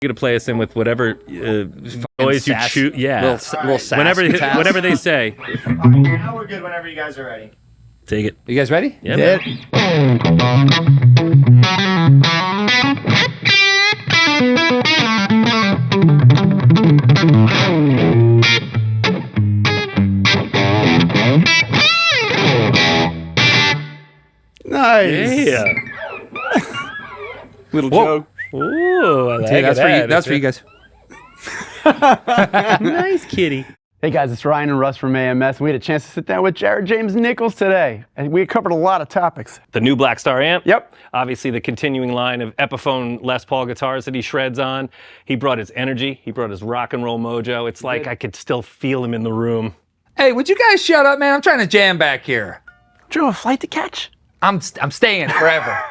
Gonna play us in with whatever noise you choose. Yeah, little sass whatever they say. Now we're good whenever you guys are ready. Take it. You guys ready? Yeah. Nice. Yeah. Little joke. Ooh, I like That's for you. that. That's for you guys. Nice kitty. Hey guys, it's Ryan and Russ from AMS. We had a chance to sit down with Jared James Nichols today, and we covered a lot of topics. The new Blackstar amp. Yep. Obviously, the continuing line of Epiphone Les Paul guitars that he shreds on. He brought his energy. He brought his rock and roll mojo. It's like I could still feel him in the room. Hey, would you guys shut up, man? I'm trying to jam back here. Drew, a flight to catch. I'm staying forever.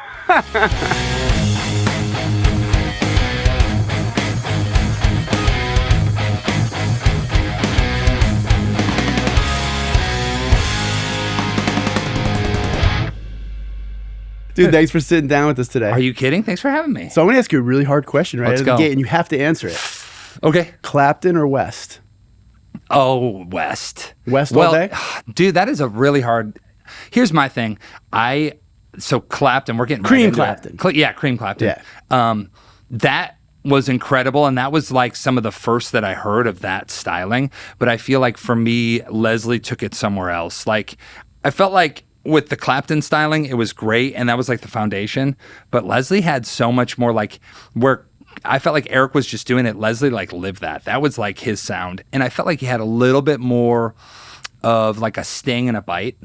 Dude, thanks for sitting down with us today. Are you kidding? Thanks for having me. So I'm going to ask you a really hard question right Let's out of the go. gate, and you have to answer it. Okay. Clapton or West? Oh, West. West all day? Dude, that is a really hard. Here's my thing. So Clapton, we're getting Cream right into Clapton. it. Yeah, Cream Clapton. Yeah. That was incredible, and that was like some of the first that I heard of that styling. But I feel like for me, Leslie took it somewhere else. Like, I felt like with the Clapton styling, it was great, and that was like the foundation. But Leslie had so much more, like, where I felt like Eric was just doing it. Leslie like lived that. That was like his sound, and I felt like he had a little bit more of like a sting and a bite.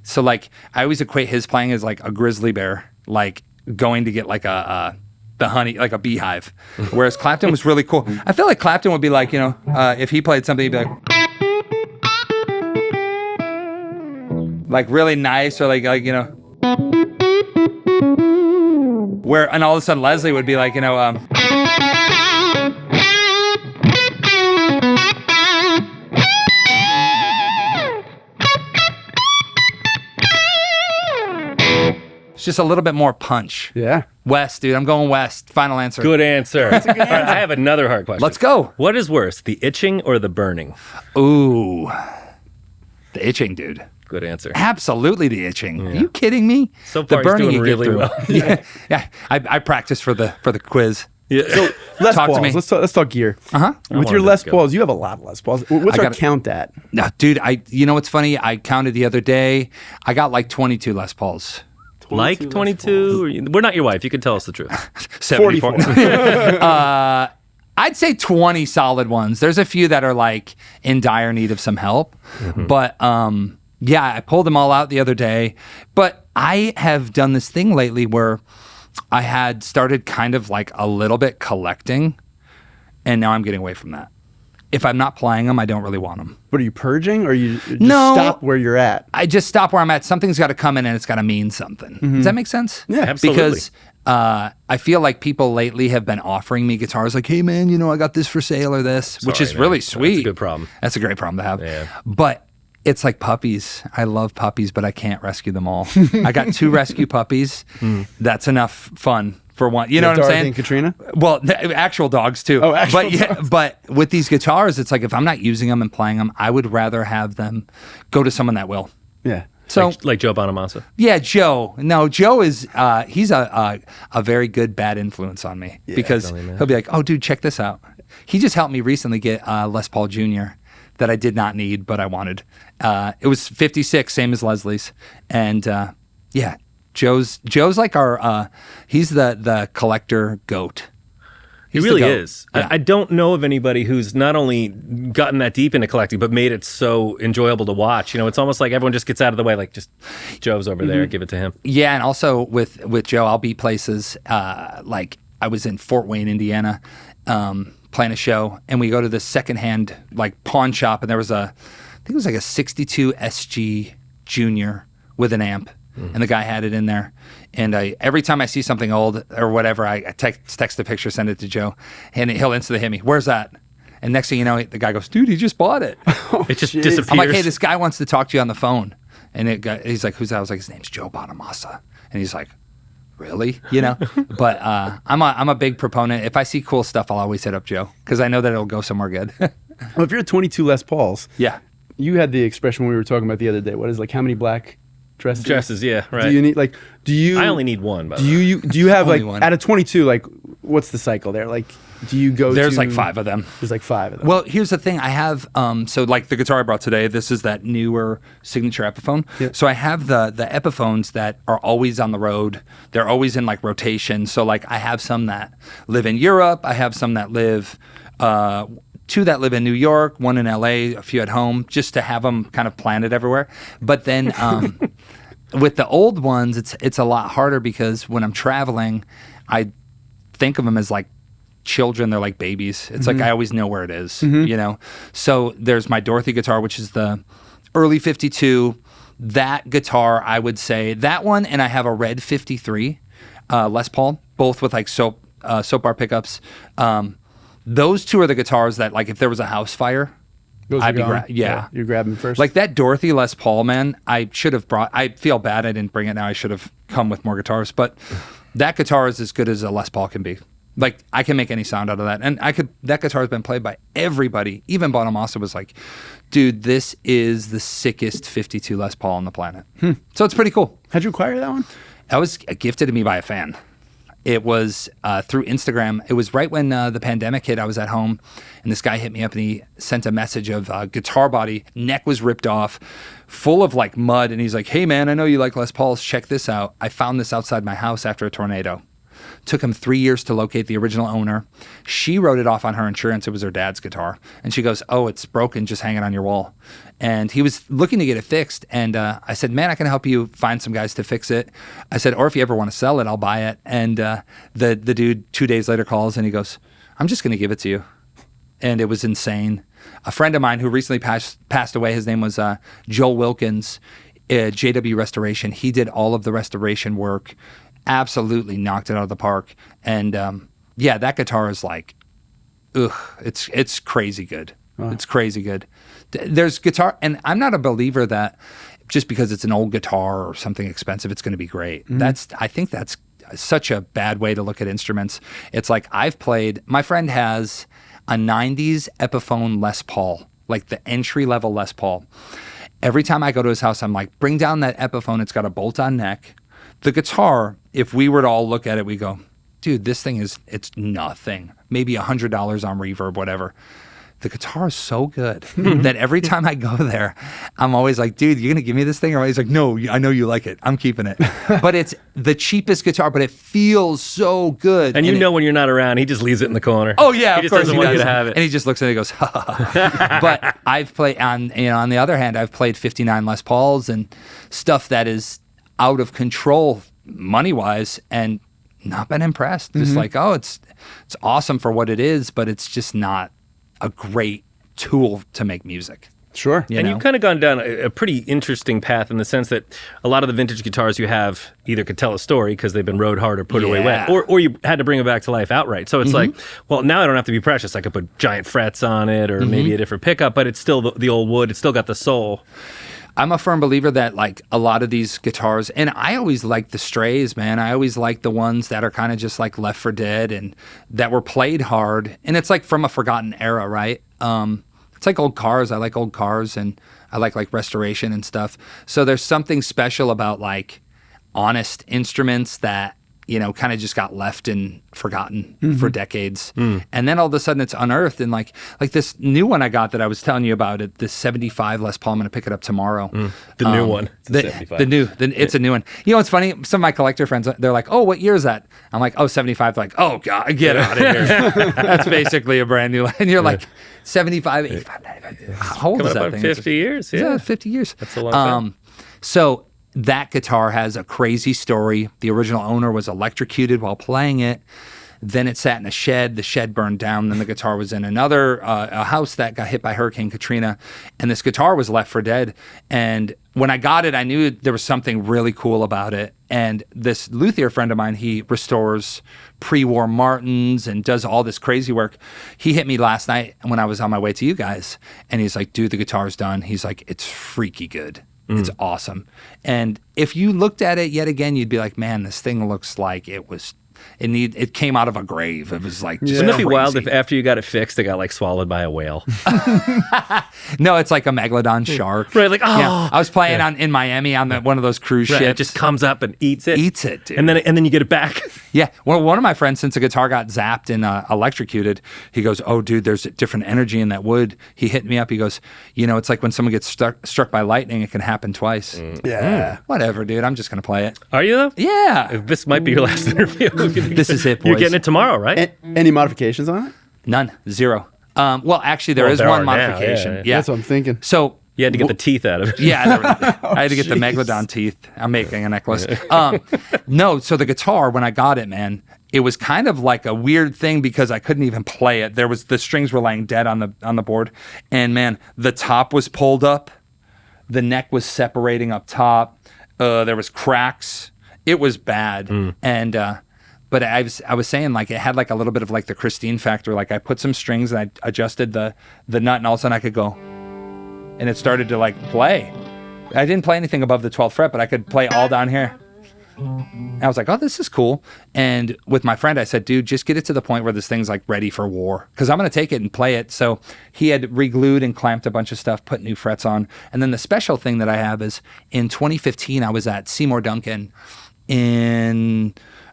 So like I always equate his playing as like a grizzly bear, like going to get like the honey, like a beehive. Whereas Clapton was really cool. I feel like Clapton would be like, you know, if he played something, he'd be like really nice, or like you know, where, and all of a sudden Leslie would be like, you know, it's just a little bit more punch. Yeah. West, dude, I'm going West. Final answer. Good answer. All right, I have another hard question. Let's go. What is worse, the itching or the burning? Ooh, the itching, dude. Good answer. Absolutely the itching. Are you kidding me? So far, the burning he's doing you get really through. well. yeah. I practiced for the quiz. Yeah. So, Les Talk to Pauls. me. Let's talk gear. With your wanted Les to go. Pauls, you have a lot of Les Pauls. What's our count at? No, dude, you know what's funny? I counted the other day. I got like 22 Les Pauls. like 22? We're not your wife. You can tell us the truth. 74. I'd say 20 solid ones. There's a few that are like in dire need of some help. But yeah, I pulled them all out the other day. But I have done this thing lately where I had started kind of like a little bit collecting, and now I'm getting away from that. If I'm not playing them, I don't really want them. What are you purging, or you just No. stop where you're at? I just stop where I'm at. Something's got to come in and it's got to mean something. Does that make sense? Yeah, absolutely. Because I feel like people lately have been offering me guitars like, hey, man, you know, I got this for sale or this, which is man. really That's a sweet. good problem. That's a great problem to have. Yeah. But it's like puppies. I love puppies, but I can't rescue them all. I got 2 rescue puppies. That's enough fun for one. You know what I'm Dorothy saying? and Katrina? Well, actual dogs too. Oh, actual but yeah, but with these guitars, it's like if I'm not using them and playing them, I would rather have them go to someone that will. Yeah. So Like Joe Bonamassa. yeah, Joe. No, Joe is he's a very good bad influence on me because he'll be like, oh, dude, check this out. He just helped me recently get Les Paul Jr. that I did not need but I wanted. It was 56, same as Leslie's, and yeah. Joe's like our he's the collector goat. He He's the really goat. is. Yeah. I don't know of anybody who's not only gotten that deep into collecting, but made it so enjoyable to watch. You know, it's almost like everyone just gets out of the way, like just Joe's over there, give it to him. Yeah, and also with Joe, I'll be places like I was in Fort Wayne, Indiana, playing a show, and we go to this secondhand like pawn shop, and there was I think it was like a 62 SG Junior with an amp. And the guy had it in there. And every time I see something old or whatever, I text the picture, send it to Joe, and he'll instantly hit me. Where's that? And next thing you know, the guy goes, dude, he just bought it. It just disappears. I'm like, hey, this guy wants to talk to you on the phone. And he's like, who's that? I was like, his name's Joe Bonamassa. And he's like, really, you know? But I'm a big proponent. If I see cool stuff, I'll always hit up Joe because I know that it'll go somewhere good. Well, if you're at 22 Les Pauls, Yeah. you had the expression we were talking about the other day. What is, like, how many black dresses? Dresses, yeah, right. Do you need, like, I only need one, by the do way. you have, Only like, one. out of 22, like, what's the cycle there? Like, do you go There's to... like 5 of them. There's like 5 of them. Well, here's the thing. I have so like the guitar I brought today. This is that newer signature Epiphone. Yep. So I have the Epiphones that are always on the road. They're always in like rotation. So like I have some that live in Europe. I have some that live 2 that live in New York, 1 in LA, a few at home, just to have them kind of planted everywhere. But then with the old ones, it's a lot harder because when I'm traveling, I think of them as like children. They're like babies. It's like I always know where it is, you know? So there's my Dorothy guitar, which is the early 52. That guitar, I would say that one, and I have a red 53 Les Paul, both with like soap bar pickups. Those 2 are the guitars that, like, if there was a house fire, Those I'd are be gone. yeah. You're grabbing first. Like that Dorothy Les Paul, man, I should have brought. I feel bad I didn't bring it now. I should have come with more guitars, but that guitar is as good as a Les Paul can be. Like, I can make any sound out of that. And that guitar has been played by everybody. Even Bonamassa was like, dude, this is the sickest 52 Les Paul on the planet. So it's pretty cool. How'd you acquire that one? That was gifted to me by a fan. It was through Instagram. It was right when the pandemic hit. I was at home, and this guy hit me up, and he sent a message of guitar body. Neck was ripped off, full of like mud. And he's like, hey, man, I know you like Les Pauls. Check this out. I found this outside my house after a tornado. Took him 3 years to locate the original owner. She wrote it off on her insurance. It was her dad's guitar. And she goes, oh, it's broken, just hanging on your wall. And he was looking to get it fixed. And I said, man, I can help you find some guys to fix it. I said, or if you ever want to sell it, I'll buy it. And the dude 2 days later calls and he goes, I'm just going to give it to you. And it was insane. A friend of mine who recently passed away, his name was Joel Wilkins, JW Restoration. He did all of the restoration work. Absolutely knocked it out of the park. And yeah, that guitar is like, it's crazy good. Wow. It's crazy good. There's guitar, and I'm not a believer that just because it's an old guitar or something expensive, it's going to be great. I think that's such a bad way to look at instruments. It's like my friend has a 90s Epiphone Les Paul, like the entry level Les Paul. Every time I go to his house, I'm like, bring down that Epiphone. It's got a bolt-on neck. The guitar, if we were to all look at it, we go, dude, this thing it's nothing. Maybe $100 on reverb, whatever. The guitar is so good that every time I go there, I'm always like, dude, you're going to give me this thing? Or he's like, no, I know you like it. I'm keeping it. But it's the cheapest guitar, but it feels so good. And you know when you're not around, he just leaves it in the corner. Oh yeah, he of just course doesn't he want does. you to have it. And he just looks at it and goes, ha, ha, ha. But I've played on the other hand, I've played 59 Les Pauls and stuff that is out of control money-wise and not been impressed. Just like, oh, it's awesome for what it is, but it's just not a great tool to make music. Sure. You And know? you've kind of gone down a pretty interesting path in the sense that a lot of the vintage guitars you have either could tell a story because they've been rode hard or put away wet, Yeah. or you had to bring it back to life outright. So it's like, well, now I don't have to be precious. I could put giant frets on it or maybe a different pickup, but it's still the old wood. It's still got the soul. I'm a firm believer that like a lot of these guitars, and I always like the strays, man. I always like the ones that are kind of just like left for dead and that were played hard. And it's like from a forgotten era, right? It's like old cars. I like old cars and I like restoration and stuff. So there's something special about like honest instruments that, you know, kind of just got left and forgotten for decades. And then all of a sudden it's unearthed. And like this new one I got that I was telling you about, this 75 Les Paul, I'm going to pick it up tomorrow. The new one. It's a 75. It's a new one. You know, what's funny? Some of my collector friends, they're like, oh, what year is that? I'm like, oh, 75. They're like, oh, God, get out of here. That's basically a brand new. And you're like, 75, 85, 95. How old Coming is that up on thing? 50 years. Yeah, 50 years. That's a long time. So that guitar has a crazy story. The original owner was electrocuted while playing it. Then it sat in a shed. The shed burned down. Then the guitar was in another a house that got hit by Hurricane Katrina. And this guitar was left for dead. And when I got it, I knew there was something really cool about it. And this luthier friend of mine, he restores pre-war Martins and does all this crazy work. He hit me last night when I was on my way to you guys. And he's like, dude, the guitar's done. He's like, it's freaky good. It's awesome. And if you looked at it yet again, you'd be like, man, this thing looks like it came out of a grave. It was like, just Wouldn't it be wild crazy. if after you got it fixed, it got like swallowed by a whale? No, it's like a megalodon shark. Right, like, oh. Yeah. I was playing in Miami on one of those cruise Right, ships. it just comes up and eats it. Eats it, dude. And then you get it back. Yeah. Well, one of my friends, since the guitar got zapped and electrocuted, he goes, oh, dude, there's a different energy in that wood. He hit me up. He goes, it's like when someone gets struck by lightning, it can happen twice. Yeah. Whatever, dude. I'm just going to play it. Are you though? Yeah. This might be your last interview. This is it, boys. You're getting it tomorrow, right? Any modifications on it? None. Zero. Well, actually, there Well, is there one are now, modification. yeah. Yeah. That's what I'm thinking. So You had to get the teeth out of it. Yeah, I had to get the megalodon teeth. I'm making a necklace. No, so the guitar, when I got it, man, it was kind of like a weird thing because I couldn't even play it. The strings were laying dead on the board, and man, the top was pulled up, the neck was separating up top. There was cracks. It was bad, and. But I was saying, like, it had like a little bit of like the Christine factor. Like I put some strings and I adjusted the nut, and all of a sudden I could go, and it started to like play. I didn't play anything above the 12th fret, but I could play all down here. And I was like, oh, this is cool. And with my friend, I said, dude, just get it to the point where this thing's like ready for war, because I'm going to take it and play it. So he had re-glued and clamped a bunch of stuff, put new frets on. And then the special thing that I have is in 2015, I was at Seymour Duncan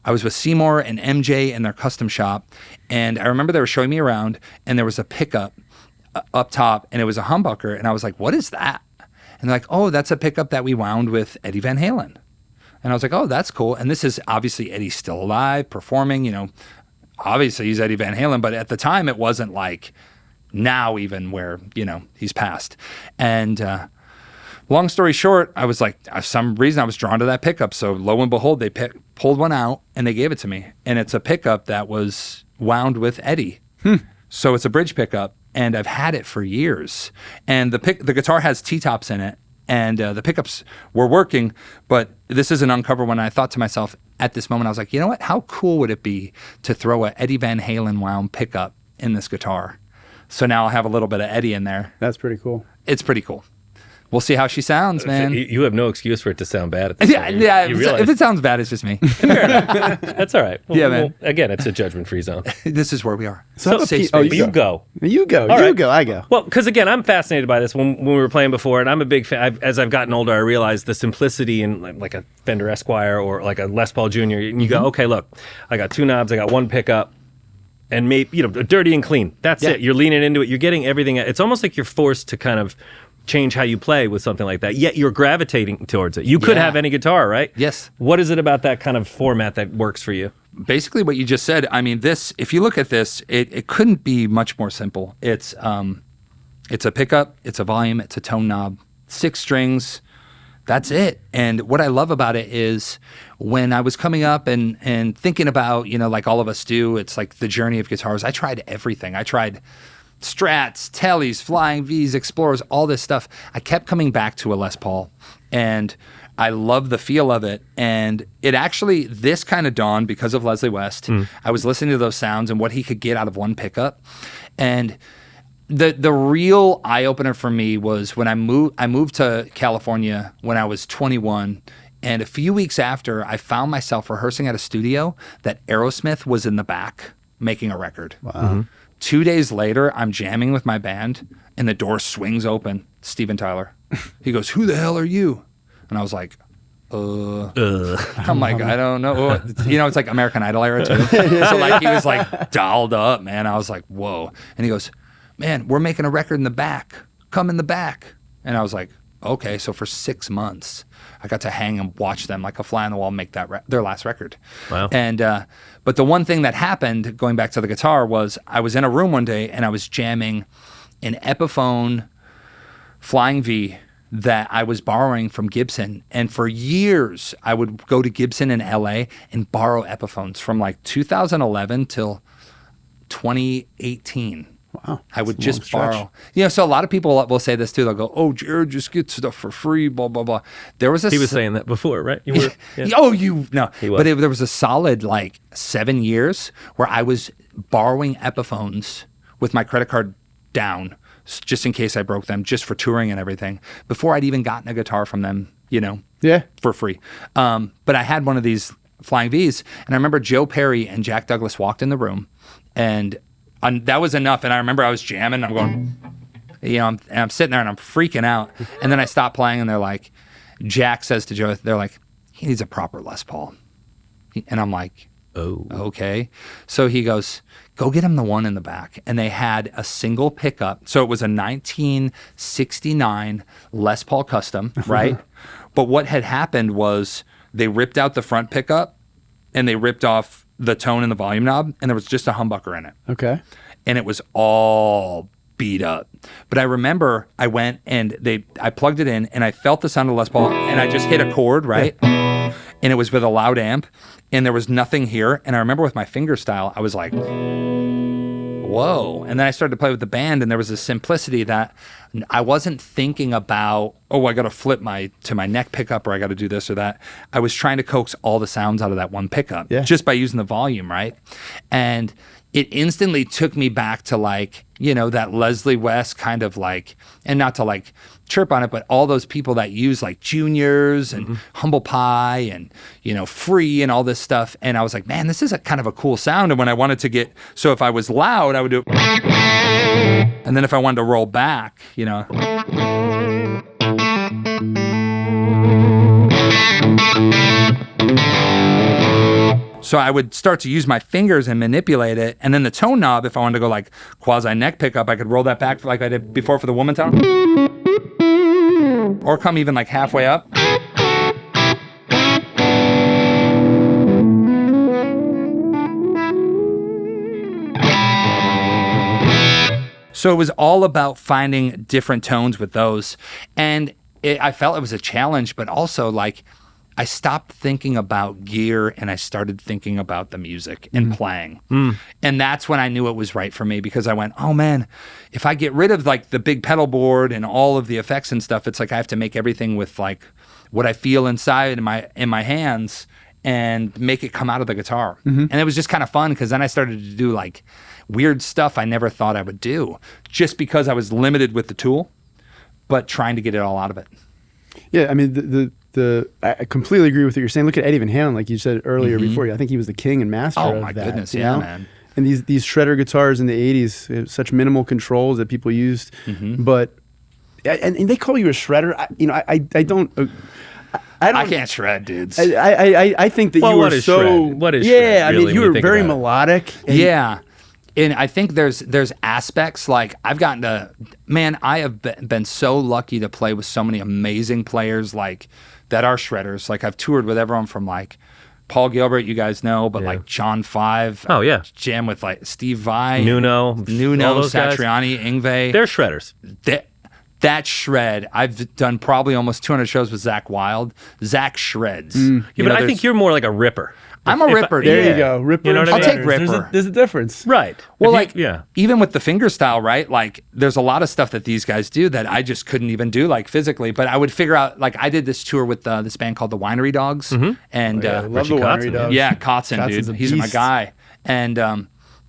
I was with Seymour and MJ in their custom shop, and I remember they were showing me around, and there was a pickup up top, and it was a humbucker, and I was like, what is that? And they're like, oh, that's a pickup that we wound with Eddie Van Halen. And I was like, oh, that's cool. And this is obviously Eddie's still alive, performing, obviously he's Eddie Van Halen, but at the time it wasn't like now even where, he's passed. And long story short, I was like, for some reason I was drawn to that pickup. So lo and behold, they pulled one out and they gave it to me. And it's a pickup that was wound with Eddie. So it's a bridge pickup, and I've had it for years. And the guitar has T-tops in it, and the pickups were working, but this is an uncover one. I thought to myself at this moment, I was like, you know what? How cool would it be to throw a Eddie Van Halen wound pickup in this guitar? So now I'll have a little bit of Eddie in there. That's pretty cool. It's pretty cool. We'll see how she sounds, man. You have no excuse for it to sound bad at this Yeah, point. yeah. You realize- If it sounds bad, it's just me. That's all right. Yeah, man. Again, it's a judgment-free zone. This is where we are. So- Safe oh, space. You go. You go. All You right. go. I go. Well, because again, I'm fascinated by this. When we were playing before, and I'm a big fan. As I've gotten older, I realized the simplicity in like a Fender Esquire or like a Les Paul Jr. And you go, okay, look, I got two knobs, I got one pickup, and maybe dirty and clean. That's it. You're leaning into it. You're getting everything. It's almost like you're forced to kind of change how you play with something like that. Yet you're gravitating towards it. You could have any guitar, right? Yes. What is it about that kind of format that works for you? Basically what you just said. I mean, this, if you look at this, it couldn't be much more simple. It's a pickup, it's a volume, it's a tone knob, 6 strings. That's it. And what I love about it is when I was coming up and thinking about, like all of us do, it's like the journey of guitars. I tried everything. I tried Strats, Tellys, Flying Vs, Explorers, all this stuff. I kept coming back to a Les Paul, and I love the feel of it. And it actually, this kind of dawned because of Leslie West. I was listening to those sounds and what he could get out of one pickup. And the real eye-opener for me was when I moved to California when I was 21. And a few weeks after, I found myself rehearsing at a studio that Aerosmith was in the back making a record. Wow. 2 days later, I'm jamming with my band, and the door swings open. Steven Tyler. He goes, "Who the hell are you?" And I was like, I'm like, I don't know. It's like American Idol era too. So like he was like dolled up, man. I was like, whoa. And he goes, "Man, we're making a record in the back. Come in the back." And I was like, okay. So for 6 months, I got to hang and watch them like a fly on the wall make that their last record. Wow. And but the one thing that happened, going back to the guitar, was I was in a room one day and I was jamming an Epiphone Flying V that I was borrowing from Gibson. And for years, I would go to Gibson in LA and borrow Epiphones from like 2011 till 2018. Wow. I would That's a long just stretch. borrow. So a lot of people will say this too. They'll go, "Oh, Jared just gets stuff for free, blah, blah, blah." There was He was saying that before, right? You were, yeah. Oh, you no. He was. But there was a solid like 7 years where I was borrowing Epiphones with my credit card down just in case I broke them, just for touring and everything, before I'd even gotten a guitar from them, Yeah. for free. But I had one of these Flying V's, and I remember Joe Perry and Jack Douglas walked in the room, and that was enough. And I remember I was jamming, I'm going, I'm sitting there and I'm freaking out. And then I stopped playing, and they're like, Jack says to Joe, they're like, he needs a proper Les Paul. And I'm like, oh, okay. So he goes, go get him the one in the back. And they had a single pickup. So it was a 1969 Les Paul Custom, right? But what had happened was they ripped out the front pickup and they ripped off the tone and the volume knob, and there was just a humbucker in it. Okay. And it was all beat up. But I remember I went and I plugged it in, and I felt the sound of Les Paul, and I just hit a chord, right? And it was with a loud amp, and there was nothing here. And I remember with my finger style, I was like, whoa. And then I started to play with the band, and there was a simplicity that I wasn't thinking about, I got to flip to my neck pickup, or I got to do this or that. I was trying to coax all the sounds out of that one pickup just by using the volume, right? And it instantly took me back to that Leslie West kind of and not to chirp on it, but all those people that use Juniors and Humble Pie and, Free and all this stuff. And I was like, man, this is a kind of a cool sound. And when I wanted to so if I was loud, I would do, and then if I wanted to roll back, So I would start to use my fingers and manipulate it. And then the tone knob, if I wanted to go quasi neck pickup, I could roll that back like I did before for the woman tone. Or come even halfway up. So it was all about finding different tones with those. And I felt it was a challenge, but also I stopped thinking about gear and I started thinking about the music and playing. And that's when I knew it was right for me, because I went, oh man, if I get rid of the big pedal board and all of the effects and stuff, it's I have to make everything with what I feel inside in my hands and make it come out of the guitar. And it was just kind of fun, because then I started to do weird stuff I never thought I would do, just because I was limited with the tool, but trying to get it all out of it. Yeah, I mean, I completely agree with what you're saying. Look at Eddie Van Halen, like you said earlier before. I think he was the king and master of that. Oh my goodness, you yeah, know? man. And these shredder guitars in the 80s, such minimal controls that people used. But, and they call you a shredder. I don't... I can't shred, dudes. I think that you were so... shred? What is shred, Yeah, I really, mean, you when you were think very about it? melodic. Yeah. And I think there's aspects I've gotten to, man, I have been so lucky to play with so many amazing players that are shredders. I've toured with everyone from Paul Gilbert, you guys know, but John Five. Oh, yeah. Jam with Steve Vai. Nuno, all those guys. Satriani, Yngwie. They're shredders. That shred, I've done probably almost 200 shows with Zach Wild. Zach shreds. Yeah, but I think you're more like a ripper. I'm a ripper. There yeah. you go. Ripper. You know what I and mean? I'll take shredders. ripper. There's a difference. Right. Well, If you- even with the finger style, right? There's a lot of stuff that these guys do that I just couldn't even do physically. But I would figure out, I did this tour with this band called the Winery Dogs, and I love Richie the Kotzen, Winery Dogs. yeah, Kotzen, Kotzen's dude, a he's my beast. guy. And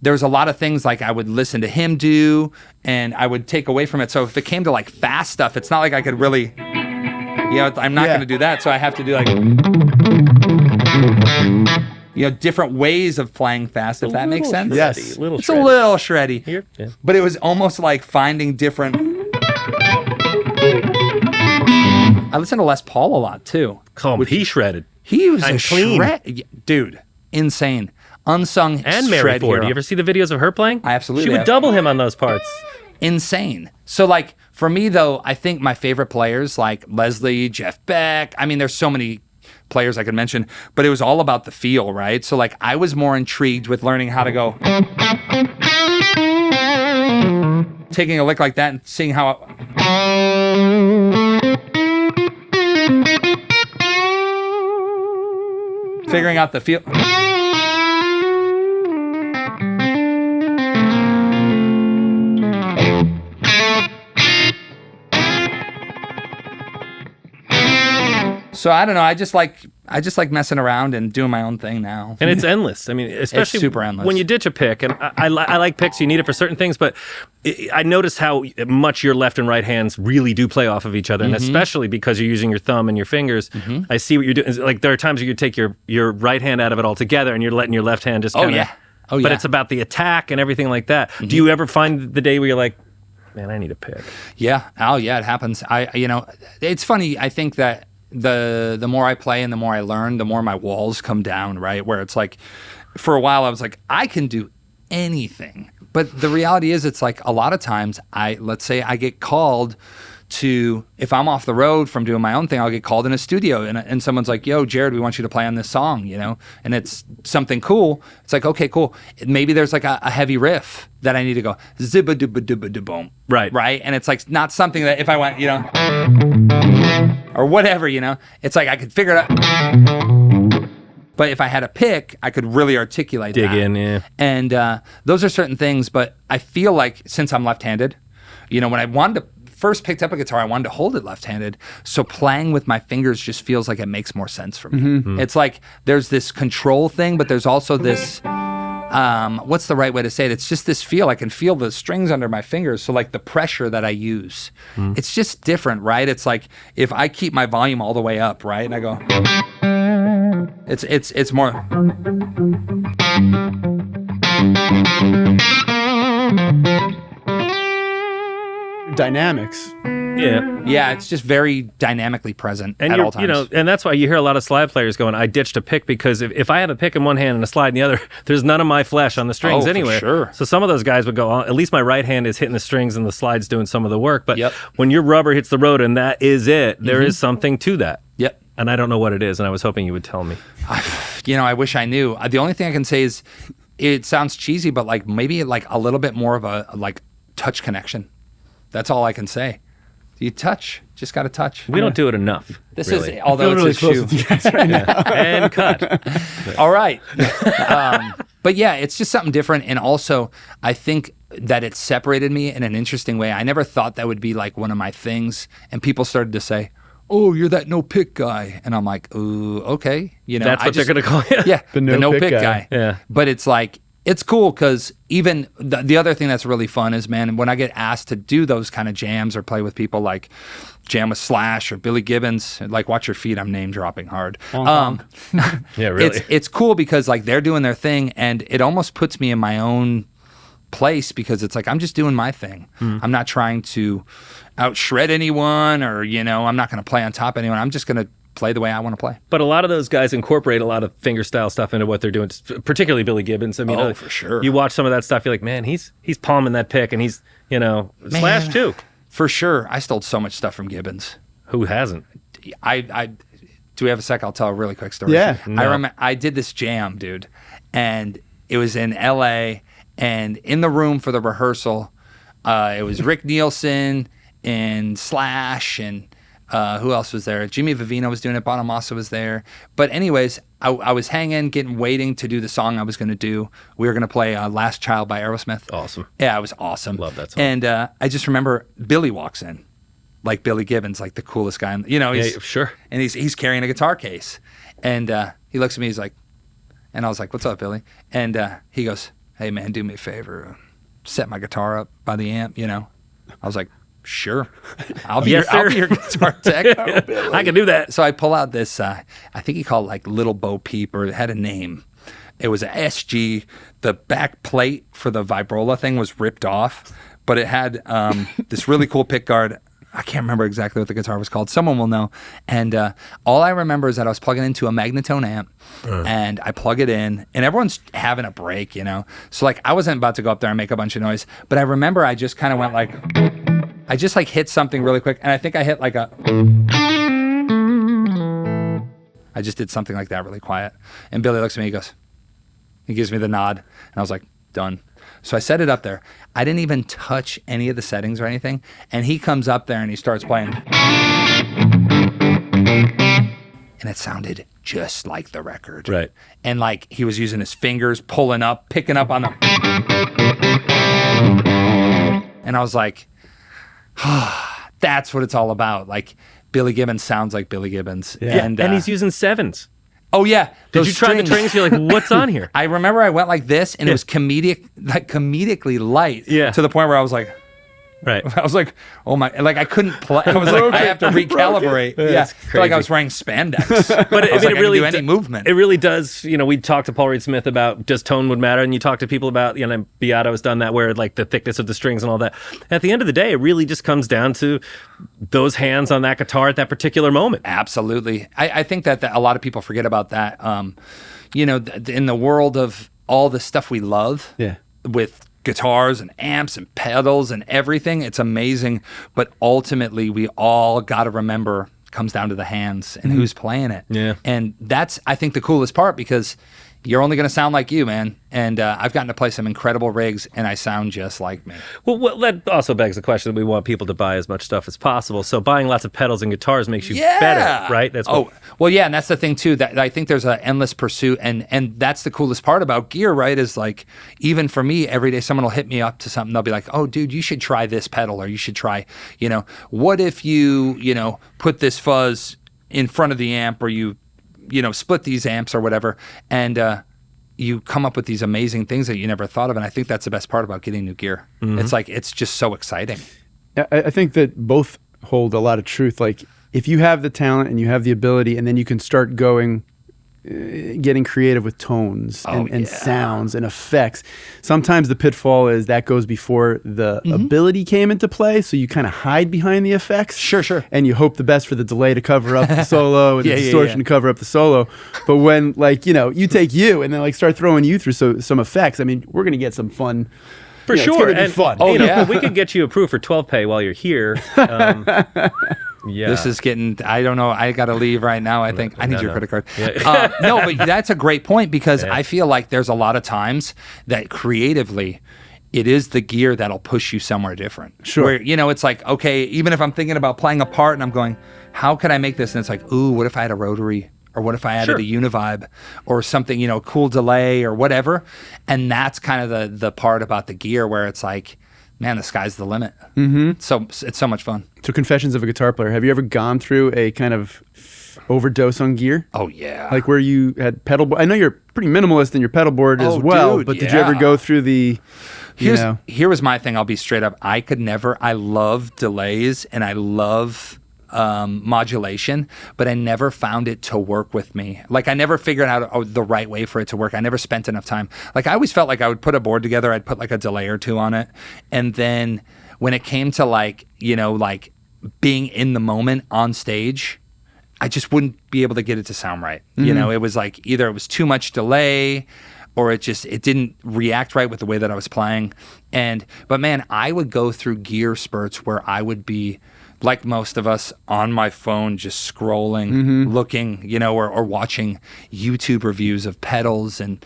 there was a lot of things I would listen to him do, and I would take away from it. So if it came to fast stuff, it's not like I could really, I'm not going to do that. So I have to do different ways of playing fast, if that makes sense. Yes. It's a little It's a little shreddy. Here, yeah. But it was almost like finding different. I listen to Les Paul a lot too. Call him he shredded. He was And a clean. dude, insane, unsung And Mary shred Ford. hero. Do you ever see the videos of her playing? I absolutely She would have. double him on those parts. Insane. So for me though, I think my favorite players like Leslie, Jeff Beck. I mean, there's so many players I could mention, but it was all about the feel, right? So I was more intrigued with learning how to go, taking a lick like that and seeing how. Figuring out the feel. So I don't know. I just like messing around and doing my own thing now. And it's endless. I mean, especially super endless. when you ditch a pick. And I like picks. You need it for certain things. But I noticed how much your left and right hands really do play off of each other. And especially because you're using your thumb and your fingers. I see what you're doing. Like there are times where you take your right hand out of it altogether and you're letting your left hand just kind of... But it's about the attack and everything like that. Do you ever find the day where you're like, man, I need a pick? Yeah. Oh, yeah, it happens. It's funny. I think that the more I play and the more I learn, the more my walls come down, right? Where it's like, for a while I was like, I can do anything. But the reality is, it's like a lot of times let's say I get called to, if I'm off the road from doing my own thing, I'll get called in a studio and someone's like, yo, Jared, we want you to play on this song, and it's something cool. It's like, okay, cool. Maybe there's like a heavy riff that I need to go zibba dubba dubba dubboom. Right. And it's like not something that if I went, or whatever, it's like I could figure it out. But if I had a pick, I could really articulate Dig that. in, yeah. And those are certain things, but I feel like since I'm left-handed, when I wanted to first picked up a guitar, I wanted to hold it left-handed. So playing with my fingers just feels like it makes more sense for me. It's like there's this control thing, but there's also this, what's the right way to say it? It's just this feel. I can feel the strings under my fingers. So like the pressure that I use, it's just different, right? It's like if I keep my volume all the way up, right? And I go, it's more. Dynamics. Yeah, it's just very dynamically present and at all times. And that's why you hear a lot of slide players going, I ditched a pick, because if I have a pick in one hand and a slide in the other, there's none of my flesh on the strings anywhere. For sure. So some of those guys would go, at least my right hand is hitting the strings and the slide's doing some of the work. But Yep. when your rubber hits the road and that is it, there is something to that. Yep. And I don't know what it is, and I was hoping you would tell me. I wish I knew. The only thing I can say is, it sounds cheesy, but like maybe like a little bit more of a like touch connection. That's all I can say. You touch, just got to touch. We don't do it enough. This really. is, although it's really a close shoe. with you guys right now. And cut. All right. But yeah, it's just something different. And also, I think that it separated me in an interesting way. I never thought that would be like one of my things. And people started to say, oh, you're that no pick guy. And I'm like, ooh, okay. That's what they're going to call you? Yeah, The the no no pick pick guy. guy. Yeah. But it's like, it's cool because even the other thing that's really fun is, man, when I get asked to do those kind of jams or play with people like jam with Slash or Billy Gibbons, like Watch Your Feet, I'm name dropping hard. Yeah, really. It's cool because like they're doing their thing and it almost puts me in my own place because it's like I'm just doing my thing. I'm not trying to out shred anyone or, I'm not going to play on top of anyone. I'm just going to play the way I want to play. But a lot of those guys incorporate a lot of fingerstyle stuff into what they're doing, particularly Billy Gibbons. I mean, for sure. You watch some of that stuff, you're like, man, he's palming that pick, and he's, Slash too. For sure. I stole so much stuff from Gibbons. Who hasn't? I do we have a sec? I'll tell a really quick story. Yeah. I remember I did this jam, dude, and it was in LA, and in the room for the rehearsal, it was Rick Nielsen and Slash and who else was there? Jimmy Vivino was doing it. Bonamassa was there. But anyways, I was waiting to do the song I was going to do. We were going to play Last Child by Aerosmith. Awesome. Yeah, it was awesome. Love that song. And I just remember Billy walks in, like Billy Gibbons, like the coolest guy. He's, Sure. And he's carrying a guitar case. And he looks at me, he's like, and I was like, what's up, Billy? And he goes, hey, man, do me a favor. Set my guitar up by the amp, I was like, sure. I'll be your guitar tech. I can do that. So I pull out this, I think he called it like Little Bo Peep, or it had a name. It was a SG. The back plate for the vibrola thing was ripped off, but it had this really cool pick guard. I can't remember exactly what the guitar was called. Someone will know. And all I remember is that I was plugging into a Magnatone amp, and I plug it in, and everyone's having a break, So like I wasn't about to go up there and make a bunch of noise, but I remember I just kind of went like, I just like hit something really quick, and I think I hit like I just did something like that really quiet. And Billy looks at me, he gives me the nod, and I was like, done. So I set it up there. I didn't even touch any of the settings or anything, and he comes up there and he starts playing. And it sounded just like the record. Right. And like he was using his fingers, pulling up, picking up on the... And I was like, that's what it's all about. Like Billy Gibbons sounds like Billy Gibbons. Yeah. And he's using sevens. oh yeah, Did those you try the strings? You're like, what's on here? I remember I went like this, and it was comedically light. Yeah. To the point where I was like, Right. I was like, oh my, like I couldn't play. I was like, I have to recalibrate. Yeah, I felt like I was wearing spandex. But I was like, I really can do any movement. It really does. You know, we talked to Paul Reed Smith about does tone would matter, and you talk to people about, you know, Beato has done that, where like the thickness of the strings and all that. At the end of the day, it really just comes down to those hands on that guitar at that particular moment. Absolutely. I think that a lot of people forget about that. You know, in the world of all the stuff we love, with guitars and amps and pedals and everything, it's amazing. But ultimately, we all got to remember, comes down to the hands and who's playing it. Yeah. And that's, I think, the coolest part, because you're only going to sound like you, man. And I've gotten to play some incredible rigs, and I sound just like me. Well, that also begs the question that we want people to buy as much stuff as possible. So buying lots of pedals and guitars makes you better, right? That's well, yeah, and that's the thing too. That I think there's an endless pursuit, and that's the coolest part about gear, right? Is like, even for me, every day someone will hit me up to something. They'll be like, "Oh, dude, you should try this pedal, or you should try, you know, what if you know, put this fuzz in front of the amp, or you know, split these amps or whatever," and you come up with these amazing things that you never thought of. And I think that's the best part about getting new gear. It's like, it's just so exciting. I think that both hold a lot of truth. Like, if you have the talent and you have the ability, and then you can start going, getting creative with tones and sounds and effects. Sometimes the pitfall is that goes before the ability came into play, so you kind of hide behind the effects. Sure. And you hope the best for the delay to cover up the solo and the distortion to cover up the solo. But when, like, you know, you take you and then like start throwing you through some effects, I mean, we're gonna get some fun. For sure. It's gonna be fun. Oh, yeah. We could get you approved for 12 pay while you're here. Yeah. This is getting, I don't know, I got to leave right now. I think I need your credit card. Yeah. No, but that's a great point, because I feel like there's a lot of times that creatively, it is the gear that'll push you somewhere different. Sure. Where, you know, it's like, okay, even if I'm thinking about playing a part and I'm going, how could I make this? And it's like, ooh, what if I had a rotary? Or what if I added a univibe or something, you know, cool delay or whatever? And that's kind of the part about the gear where it's like, man, the sky's the limit. So it's so much fun. So, confessions of a guitar player. Have you ever gone through a kind of overdose on gear? Oh, yeah. Like where you had pedal board. I know you're pretty minimalist in your pedal board as well, dude, but did you ever go through the, Here was my thing. I'll be straight up. I love delays and I love modulation, but I never found it to work with me. Like, I never figured out the right way for it to work. I never spent enough time. Like, I always felt like I would put a board together, I'd put like a delay or two on it, and then when it came to like, you know, like being in the moment on stage, I just wouldn't be able to get it to sound right. You know, it was like either it was too much delay, or it didn't react right with the way that I was playing. But man, I would go through gear spurts where I would be, like most of us, on my phone, just scrolling, looking, you know, or watching YouTube reviews of pedals and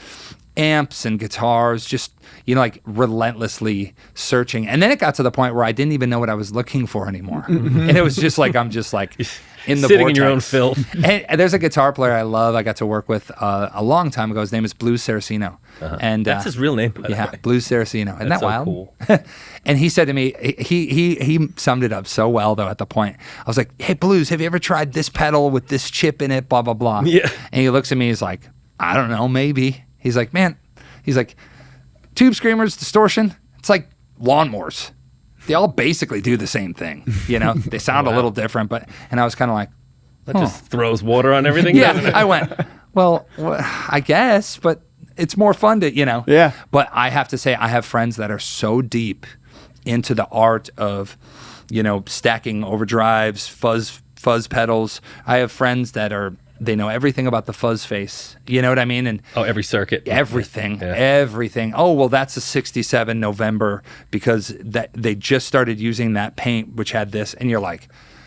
amps and guitars, just, you know, like relentlessly searching. And then it got to the point where I didn't even know what I was looking for anymore. And it was just like, I'm just like in the sitting vortex. in your own filth. And there's a guitar player I love, I got to work with a long time ago. His name is Blues Saraceno. And That's his real name, by the way. Blues Saraceno. Isn't that so wild? cool. And he said to me, he summed it up so well, though, at the point. I was like, hey, Blues, have you ever tried this pedal with this chip in it, blah, blah, blah. Yeah. And he looks at me, he's like, I don't know, maybe. He's like, man, tube screamers, distortion, it's like lawnmowers. They all basically do the same thing. You know, they sound a little different, and I was kind of like, That just throws water on everything, doesn't it? I went, well, I guess, but it's more fun to, you know. Yeah. But I have to say, I have friends that are so deep into the art of, you know, stacking overdrives, fuzz pedals. I have friends that they know everything about the fuzz face. You know what I mean? And every circuit. everything. Yeah. Oh, well, that's a 67 November because they just started using that paint, which had this. And you're like,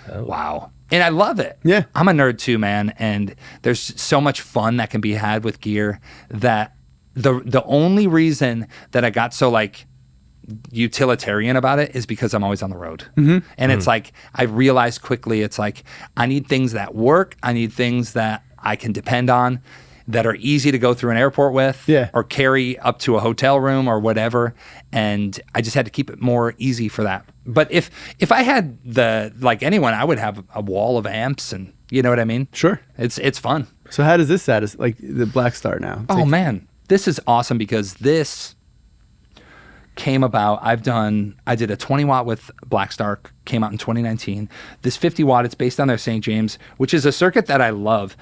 wow. And I love it. Yeah. I'm a nerd too, man. And there's so much fun that can be had with gear that the only reason that I got so like utilitarian about it is because I'm always on the road. And it's like, I realized quickly, it's like, I need things that work. I need things that I can depend on. that are easy to go through an airport with, Yeah. or carry up to a hotel room or whatever. And I just had to keep it more easy for that. But if I had like anyone, I would have a wall of amps, and you know what I mean? Sure. It's fun. So how does this satisfy, like the Blackstar now? Oh man, this is awesome because this came about. I did a 20 watt with Blackstar, came out in 2019. This 50 watt, it's based on their St. James, which is a circuit that I love.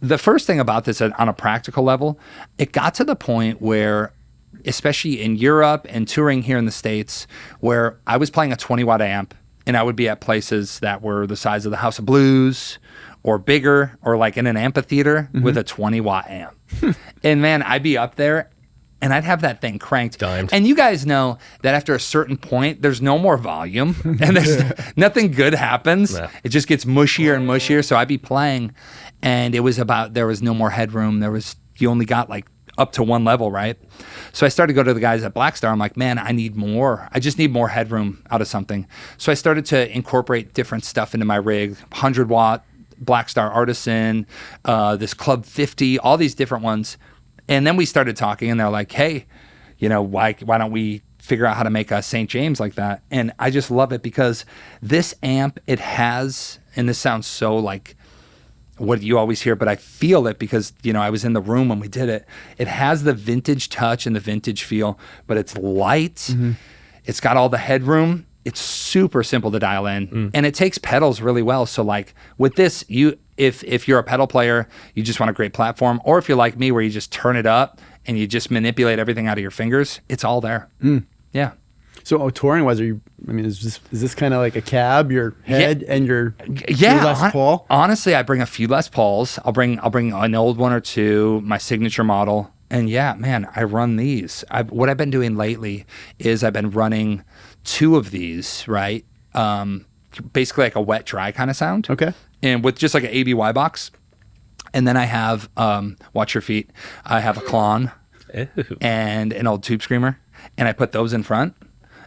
The first thing about this on a practical level, it got to the point where, especially in Europe and touring here in the States, where I was playing a 20 watt amp and I would be at places that were the size of the House of Blues or bigger, or like in an amphitheater with a 20 watt amp. And man, I'd be up there and I'd have that thing cranked. Dimed. And you guys know that after a certain point, there's no more volume and there's nothing good happens. Yeah. It just gets mushier and mushier. So I'd be playing and it was about, there was no more headroom. You only got like up to one level, right? So I started to go to the guys at Blackstar. I'm like, man, I need more. I just need more headroom out of something. So I started to incorporate different stuff into my rig, 100 watt Blackstar Artisan, this Club 50, all these different ones. And then we started talking and they're like, hey, you know, why don't we figure out how to make a St. James like that? And I just love it because this amp, it has, and this sounds so like what you always hear, but I feel it because, you know, I was in the room when we did it. It has the vintage touch and the vintage feel, but it's light. Mm-hmm. It's got all the headroom. It's super simple to dial in, and it takes pedals really well. So like with this, if you're a pedal player, you just want a great platform, or if you're like me where you just turn it up and you just manipulate everything out of your fingers, it's all there. Yeah. So touring wise, is this kind of like a cab, your head and your Les Paul? Honestly, I bring a few Les Pauls. I'll bring an old one or two, my signature model. And yeah, man, I run these. What I've been doing lately is I've been running 2 of these, right? Basically like a wet dry kind of sound. Okay. And with just like an ABY box. And then I have, watch your feet, I have a Klon and an old Tube Screamer. And I put those in front.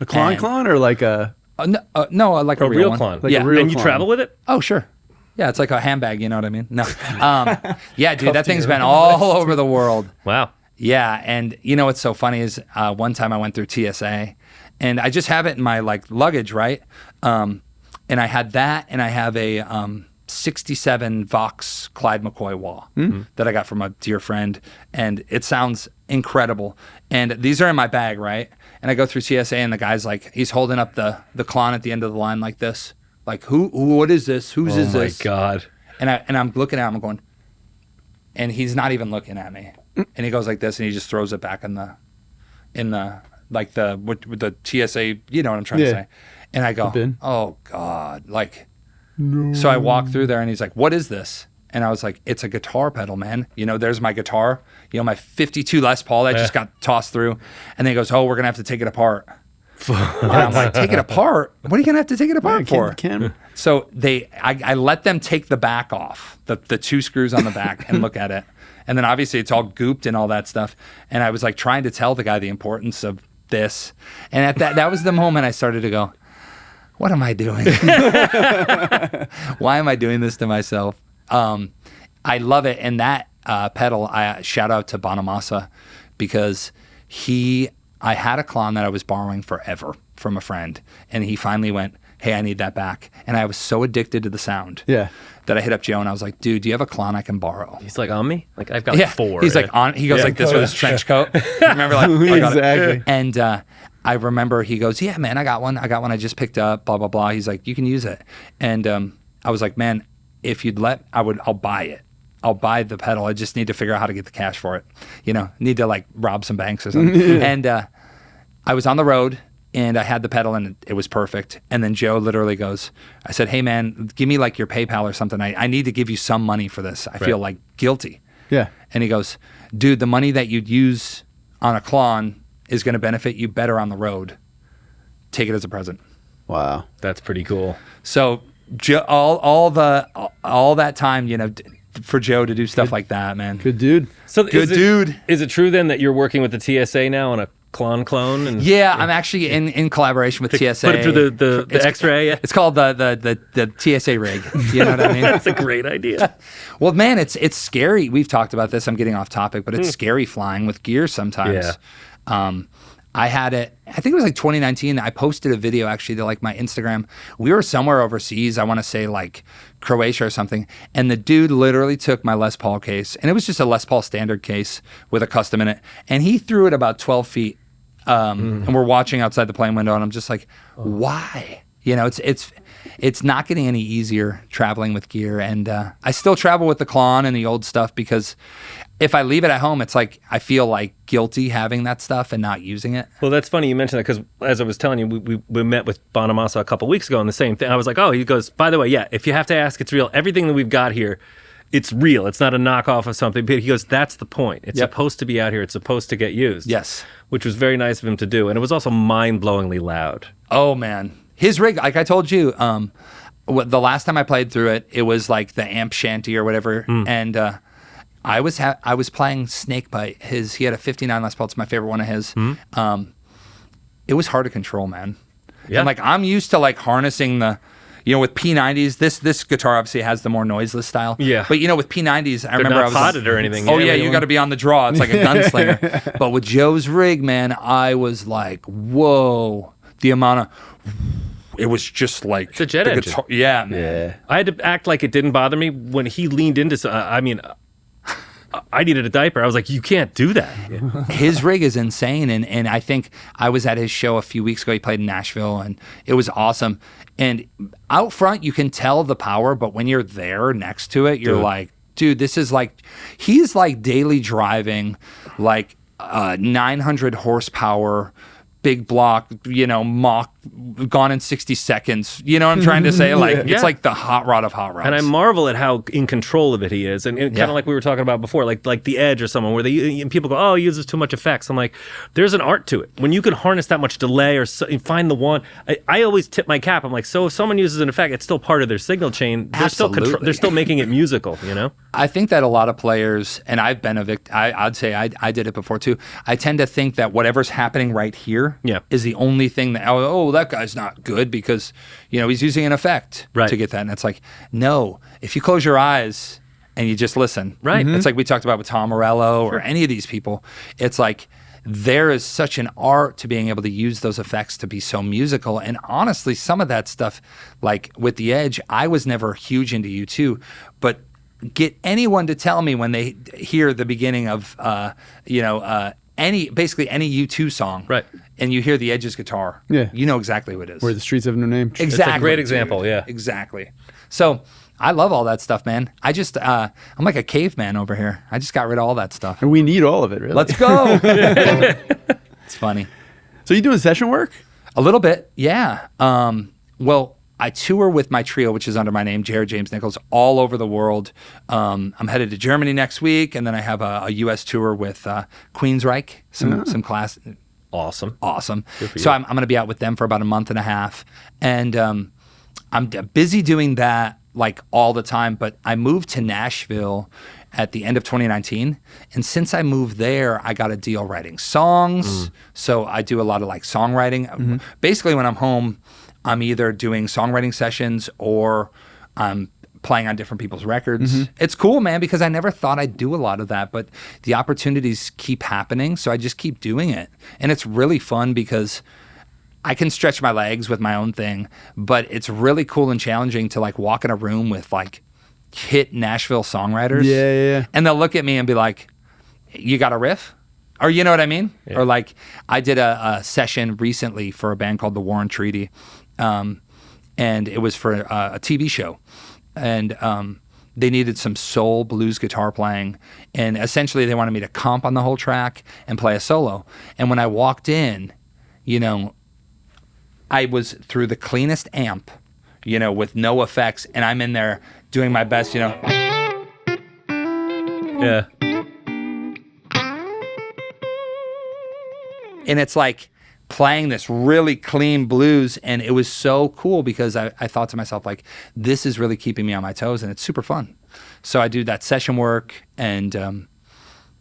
A Klon or like a... no, like a real one. Klon. Like yeah. a real And you Klon. travel with it? Oh, sure. Yeah, it's like a handbag, you know what I mean? No. Yeah, dude, that thing's been all over the world. Wow. Yeah, and you know what's so funny is one time I went through TSA, and I just have it in my like luggage, right? And I had that, and I have a 67 Vox Clyde McCoy wah that I got from a dear friend, and it sounds incredible. And these are in my bag, right? And I go through TSA, and the guy's like, he's holding up the Klon at the end of the line like this. Like, what is this? Whose is this? Oh, my God. And I'm looking at him, I'm going, and he's not even looking at me. And he goes like this, and he just throws it back with the TSA, you know what I'm trying to say. And I go, oh God, like, no. So I walk through there, and he's like, what is this? And I was like, it's a guitar pedal, man. You know, there's my guitar, you know, my 52 Les Paul that just got tossed through. And then he goes, oh, we're going to have to take it apart. And I'm like, take it apart? What are you going to have to take it apart for? So I let them take the back off, the 2 screws on the back, and look at it. And then obviously it's all gooped and all that stuff. And I was like trying to tell the guy the importance of this. And at that was the moment I started to go, what am I doing? Why am I doing this to myself? I love it. And that pedal, I shout out to Bonamassa because I had a Klon that I was borrowing forever from a friend. And he finally went, hey, I need that back. And I was so addicted to the sound that I hit up Joe and I was like, dude, do you have a Klon I can borrow? He's like, on me? Like, I've got 4. He's like, he goes like this with his trench coat. Remember, like, exactly. And I remember he goes, yeah, man, I got one I just picked up, blah, blah, blah. He's like, you can use it. And I was like, man, if you'd I'll buy it. I'll buy the pedal. I just need to figure out how to get the cash for it. You know, need to like rob some banks or something. And I was on the road and I had the pedal and it was perfect. And then Joe literally goes, I said, hey man, give me like your PayPal or something. I need to give you some money for this. I feel like guilty. Yeah. And he goes, dude, the money that you'd use on a Klon is going to benefit you better on the road. Take it as a present. Wow. That's pretty cool. So all that time, you know, for Joe to do stuff like that, man. Good dude. So Good dude. Is it true then that you're working with the TSA now on a Klon clone? And Yeah, I'm actually in collaboration with TSA. put it through the X-ray. Yeah. It's called the TSA rig. You know what I mean? That's a great idea. Well, man, it's scary. We've talked about this. I'm getting off topic, but it's scary flying with gear sometimes. Yeah. I had it, I think it was like 2019. I posted a video actually to like my Instagram. We were somewhere overseas. I want to say like Croatia or something. And the dude literally took my Les Paul case, and it was just a Les Paul standard case with a custom in it. And he threw it about 12 feet. And we're watching outside the plane window, and I'm just like, why? You know, it's not getting any easier traveling with gear. And I still travel with the Klon and the old stuff because if I leave it at home, it's like I feel like guilty having that stuff and not using it. Well, that's funny you mentioned that because as I was telling you, we met with Bonamassa a couple weeks ago and the same thing. I was like, oh, he goes, by the way, yeah, if you have to ask, it's real. Everything that we've got here, it's real. It's not a knockoff of something. But he goes, that's the point. It's supposed to be out here. It's supposed to get used. Yes. Which was very nice of him to do. And it was also mind-blowingly loud. Oh, man. His rig, like I told you, the last time I played through it, it was like the amp shanty or whatever. And I was playing Snakebite. He had a 59 Les Paul. It's my favorite one of his. It was hard to control, man. Yeah. And like I'm used to like harnessing the, with P90s. This guitar obviously has the more noiseless style. Yeah. But with P90s, I remember not I was potted or anything. Oh yeah, you got to be on the draw. It's like a gunslinger. But with Joe's rig, man, I was like, whoa, the amount of. It was just like it's a jet engine. Guitar, yeah, man. Yeah. I had to act like it didn't bother me when he leaned into. I needed a diaper. I was like, you can't do that. His rig is insane. And I think I was at his show a few weeks ago. He played in Nashville, and it was awesome. And out front, you can tell the power, but when you're there next to it, you're like, dude, this is like, he's like daily driving like 900 horsepower, big block, Mach, gone in 60 seconds. You know what I'm trying to say? Like, it's like the hot rod of hot rods. And I marvel at how in control of it he is. And kind of like we were talking about before, like the Edge or someone where people go, oh, he uses too much effects. I'm like, there's an art to it. When you can harness that much delay or find the one, I always tip my cap. I'm like, so if someone uses an effect, it's still part of their signal chain. They're Absolutely. they're still making it musical, I think that a lot of players, and I've been a victim, I'd say I did it before too. I tend to think that whatever's happening right here is the only thing that, that guy's not good because, he's using an effect to get that. And it's like, no, if you close your eyes and you just listen, it's like we talked about with Tom Morello or any of these people, it's like there is such an art to being able to use those effects to be so musical. And honestly, some of that stuff, like with the Edge, I was never huge into U2, but get anyone to tell me when they hear the beginning of any U2 song, and you hear the Edge's guitar, you know exactly what it is. Where the streets have no name. Exactly, that's a great example. dude. Yeah, exactly. So I love all that stuff, man. I just I'm like a caveman over here. I just got rid of all that stuff. And we need all of it, really. Let's go. It's funny. So you doing session work? A little bit, yeah. Well, I tour with my trio, which is under my name, Jared James Nichols, all over the world. I'm headed to Germany next week, and then I have a U.S. tour with Queensryche, some class. Awesome. So I'm going to be out with them for about a month and a half, and I'm busy doing that like all the time. But I moved to Nashville at the end of 2019, and since I moved there, I got a deal writing songs. So I do a lot of like songwriting. Basically, when I'm home, I'm either doing songwriting sessions or I'm playing on different people's records. It's cool, man, because I never thought I'd do a lot of that, but the opportunities keep happening, so I just keep doing it. And it's really fun because I can stretch my legs with my own thing, but it's really cool and challenging to like walk in a room with like hit Nashville songwriters. Yeah. And they'll look at me and be like, you got a riff? Or you know what I mean? Yeah. Or like I did a session recently for a band called The War and Treaty. And it was for a TV show, and they needed some soul blues guitar playing, and essentially they wanted me to comp on the whole track and play a solo. And when I walked in, I was through the cleanest amp, with no effects, and I'm in there doing my best, Yeah. And it's like playing this really clean blues, and it was so cool because I thought to myself, like, this is really keeping me on my toes, and it's super fun. So I do that session work, and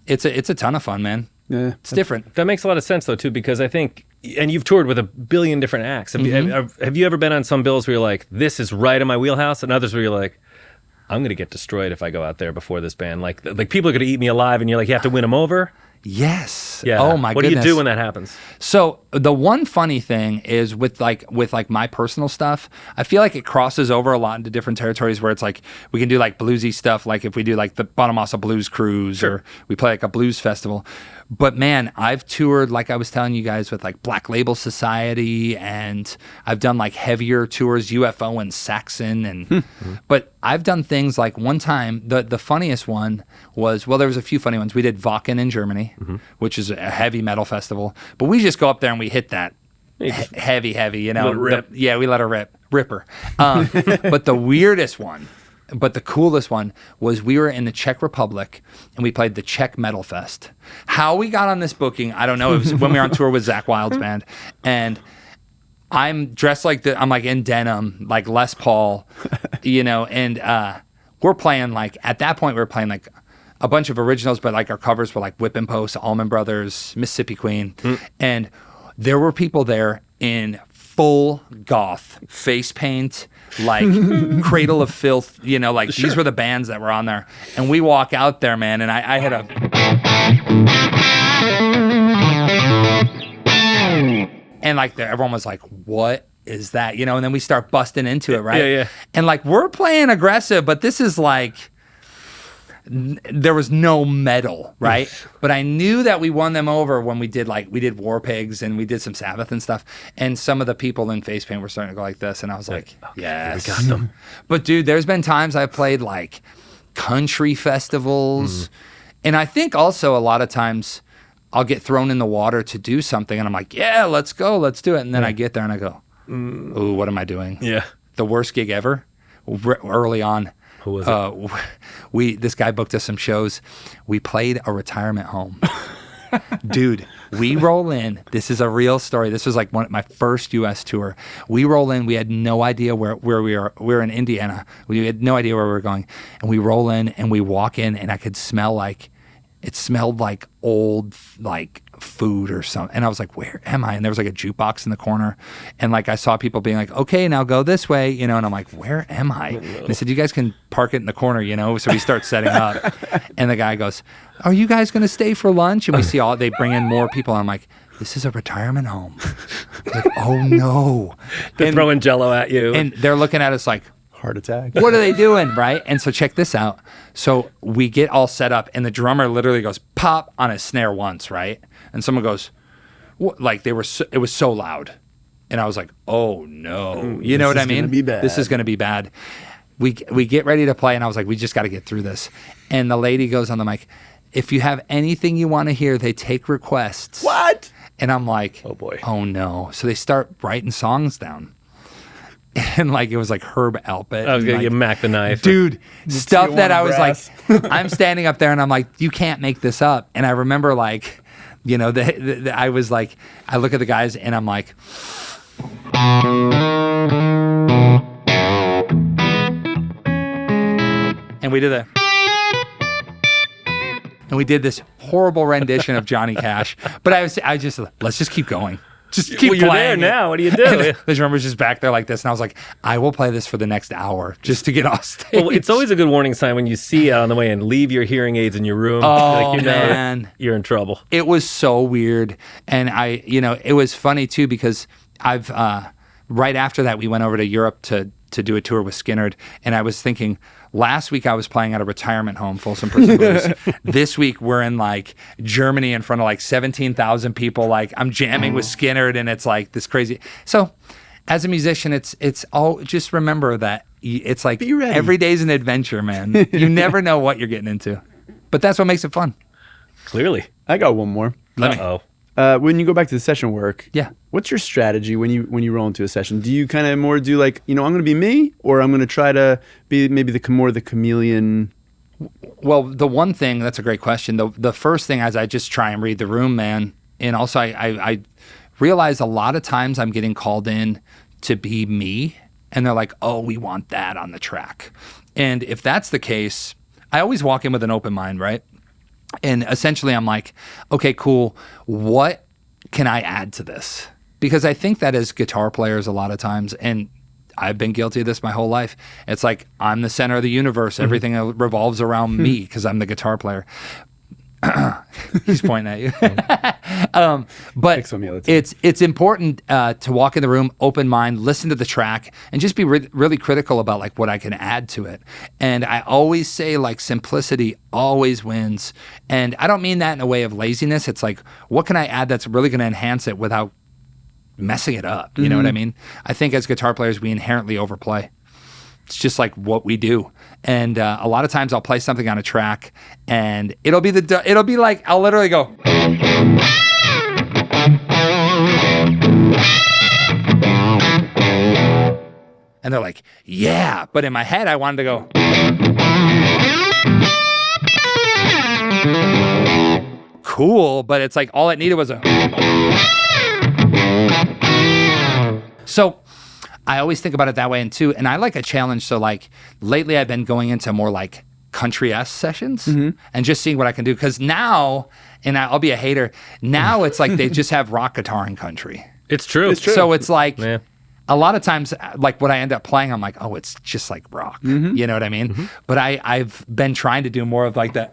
it's a ton of fun, man. Yeah. It's different. That makes a lot of sense though too, because I think, and you've toured with a billion different acts. Have you ever been on some bills where you're like, this is right in my wheelhouse, and others where you're like, I'm gonna get destroyed if I go out there before this band. Like people are gonna eat me alive, and you're like, you have to win them over. Yes. Yeah. Oh my What goodness. do you do when that happens? So the one funny thing is with my personal stuff, I feel like it crosses over a lot into different territories where it's like we can do like bluesy stuff, like if we do like the Bonamassa Blues Cruise or we play like a blues festival. But man, I've toured, like I was telling you guys, with like Black Label Society, and I've done like heavier tours, UFO and Saxon, and but I've done things like one time, the funniest one was, well, there was a few funny ones. We did Wacken in Germany, which is a heavy metal festival, but we just go up there and we hit that heavy, you know. Let it rip. We let her ripper. But the weirdest one, but the coolest one was we were in the Czech Republic and we played the Czech Metal Fest. How we got on this booking, I don't know. It was when we were on tour with Zach Wild's band, and I'm dressed like I'm like in denim, like Les Paul, you know, and we're playing like, at that point we were playing like a bunch of originals, but like our covers were like Whippin' Post, Allman Brothers, Mississippi Queen, and there were people there in full goth face paint, like Cradle of Filth, you know, like these were the bands that were on there. And we walk out there, man, and I had a... And like everyone was like, what is that? You know, and then we start busting into it, right? Yeah. And like we're playing aggressive, but this is like... there was no metal, right? But I knew that we won them over when we did War Pigs and we did some Sabbath and stuff. And some of the people in face paint were starting to go like this. And I was like, yes. We got them. But dude, there's been times I've played like country festivals. And I think also a lot of times I'll get thrown in the water to do something. And I'm like, yeah, let's go. Let's do it. And then I get there and I go, ooh, what am I doing? Yeah. The worst gig ever early on. Who was it? This guy booked us some shows. We played a retirement home. Dude, we roll in. This is a real story. This was like my first U.S. tour. We roll in. We had no idea where we are. We were in Indiana. We had no idea where we were going. And we roll in and we walk in and I could smell like, it smelled like old like food or something. And I was like, where am I? And there was like a jukebox in the corner. And like I saw people being like, okay, now go this way, you know. And I'm like, where am I? And they said, you guys can park it in the corner, you know. So we start setting up. And the guy goes, are you guys going to stay for lunch? And we see they bring in more people. And I'm like, this is a retirement home. Like, oh no. They're throwing Jello at you. And they're looking at us like, Heart attack. what are they doing, right? And so check this out. So we get all set up, and the drummer literally goes pop on his snare once, right? And someone goes, what? Like it was so loud, and I was like, oh no, you know what I mean? Gonna be bad. This is going to be bad. We get ready to play, and I was like, we just got to get through this. And the lady goes on the mic, if you have anything you want to hear, they take requests. What? And I'm like, Oh, boy. oh no. So they start writing songs down. And like it was like Herb Alpert. I was going to like, give Mac the knife. dude, stuff that I was brass. like, I'm standing up there and I'm like, you can't make this up. And I remember like, you know, I was like, I look at the guys and I'm like, and we did that. And we did this horrible rendition of Johnny Cash. But I just, let's just keep going. Just keep Well, you're playing there it. now. What do you do? And the drummer's just back there like this. And I was like, I will play this for the next hour just to get off stage. Well, it's always a good warning sign when you see it on the way and leave your hearing aids in your room. Oh, you know man. you're in trouble. It was so weird. And it was funny too because I've, right after that, we went over to Europe to do a tour with Skinnerd. And I was thinking, last week I was playing at a retirement home, Folsom Prison Blues. This week we're in like Germany in front of like 17,000 people. Like I'm jamming with Skinnerd and it's like this crazy. So as a musician, it's all, just remember that it's like Be ready. every day's an adventure, man. You never know what you're getting into. But that's what makes it fun. Clearly. I got one more. Let me. Oh. When you go back to the session work, Yeah. what's your strategy when you roll into a session? Do you kind of more do like, I'm going to be me, or I'm going to try to be maybe the chameleon? Well, the one thing, that's a great question. The first thing is I just try and read the room, man. And also I realize a lot of times I'm getting called in to be me, and they're like, oh, we want that on the track. And if that's the case, I always walk in with an open mind, right? And essentially I'm like, okay, cool. What can I add to this? Because I think that as guitar players a lot of times, and I've been guilty of this my whole life, it's like I'm the center of the universe. Everything revolves around me because I'm the guitar player. He's pointing at you. But it's important to walk in the room, open mind, listen to the track, and just be really critical about like what I can add to it. And I always say like simplicity always wins. And I don't mean that in a way of laziness. It's like, what can I add that's really going to enhance it without messing it up? You know what I mean? I think as guitar players, we inherently overplay. It's just like what we do. And a lot of times I'll play something on a track and it'll be like, I'll literally go. And they're like, yeah. But in my head, I wanted to go. Cool. But it's like all it needed was a. So I always think about it that way, and I like a challenge. So like lately I've been going into more like country-esque sessions and just seeing what I can do. Because now, and I'll be a hater, now it's like they just have rock guitar and country. It's true. So it's like a lot of times, like what I end up playing, I'm like, oh, it's just like rock. You know what I mean? But I've been trying to do more of like that.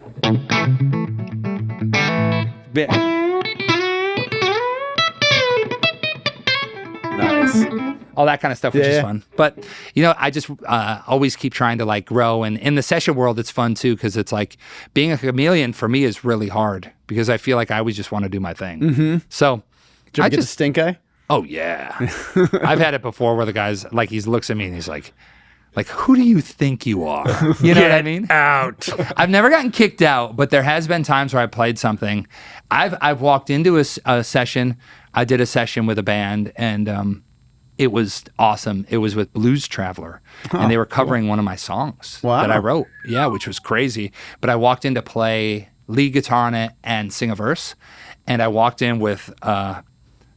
Nice. All that kind of stuff, which is fun. But, you know, I just always keep trying to like grow. And in the session world, it's fun too, because it's like being a chameleon for me is really hard because I feel like I always just want to do my thing. So Did you ever get the stink eye? Oh, yeah. I've had it before where the guy's like, he looks at me and he's like, who do you think you are? You know what I mean? Out. I've never gotten kicked out, but there has been times where I played something. I've walked into a session. I did a session with a band, and it was awesome. It was with Blues Traveler, and they were covering one of my songs that I wrote. Yeah, which was crazy. But I walked in to play lead guitar on it and sing a verse, and I walked in with a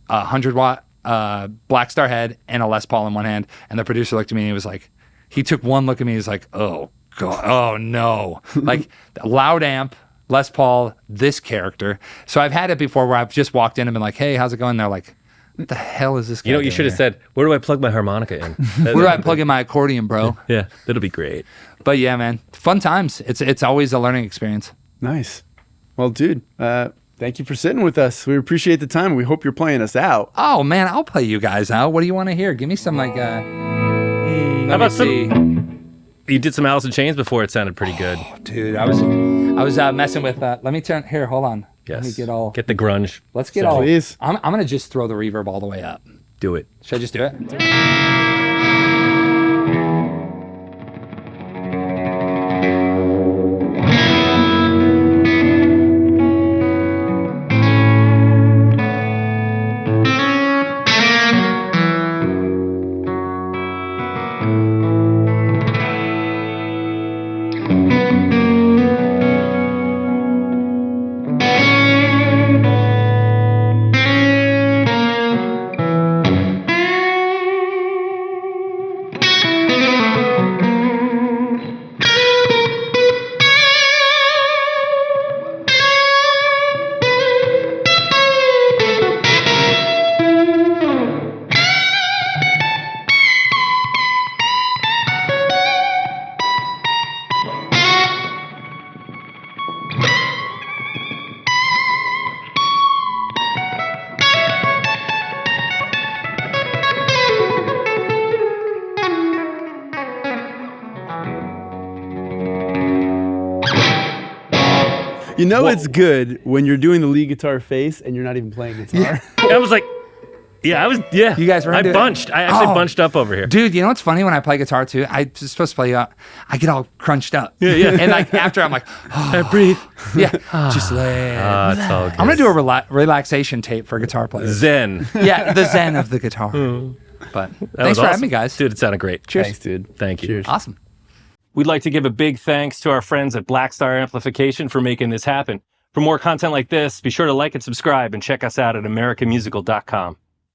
100-watt Blackstar head and a Les Paul in one hand, and the producer looked at me and he was like, he took one look at me, he's like, oh God, oh no. Like loud amp, Les Paul, this character. So I've had it before where I've just walked in and been like, hey, how's it going? And they're like, what the hell is this guy? You know, you should have said, where do I plug my harmonica in? Where do I plug in my accordion, bro? Yeah, that'll be great. But yeah, man, fun times. It's always a learning experience. Nice. Well, dude, thank you for sitting with us. We appreciate the time. We hope you're playing us out. Oh man, I'll play you guys out. What do you want to hear? Give me some like how about you did some Alice in Chains before. It sounded pretty good. Oh, dude, I was messing with let me turn here, hold on. Yes. Let me get the grunge. Let's get all. Please. I'm gonna just throw the reverb all the way up. Do it. Should I just do it? You know it's good when you're doing the lead guitar face and you're not even playing guitar. I was like, you guys were into it? bunched. I actually bunched up over here. Dude, you know what's funny when I play guitar too? I'm supposed to play I get all crunched up. Yeah. And like after I'm like, I breathe. Yeah. Just lay. It's all good. I'm gonna do a relaxation tape for guitar players. Zen. Yeah, the zen of the guitar. But thanks for having me, guys. Dude, it sounded great. Cheers. Thanks, dude. Thank you. Cheers. Awesome. We'd like to give a big thanks to our friends at Blackstar Amplification for making this happen. For more content like this, be sure to like and subscribe and check us out at americanmusical.com.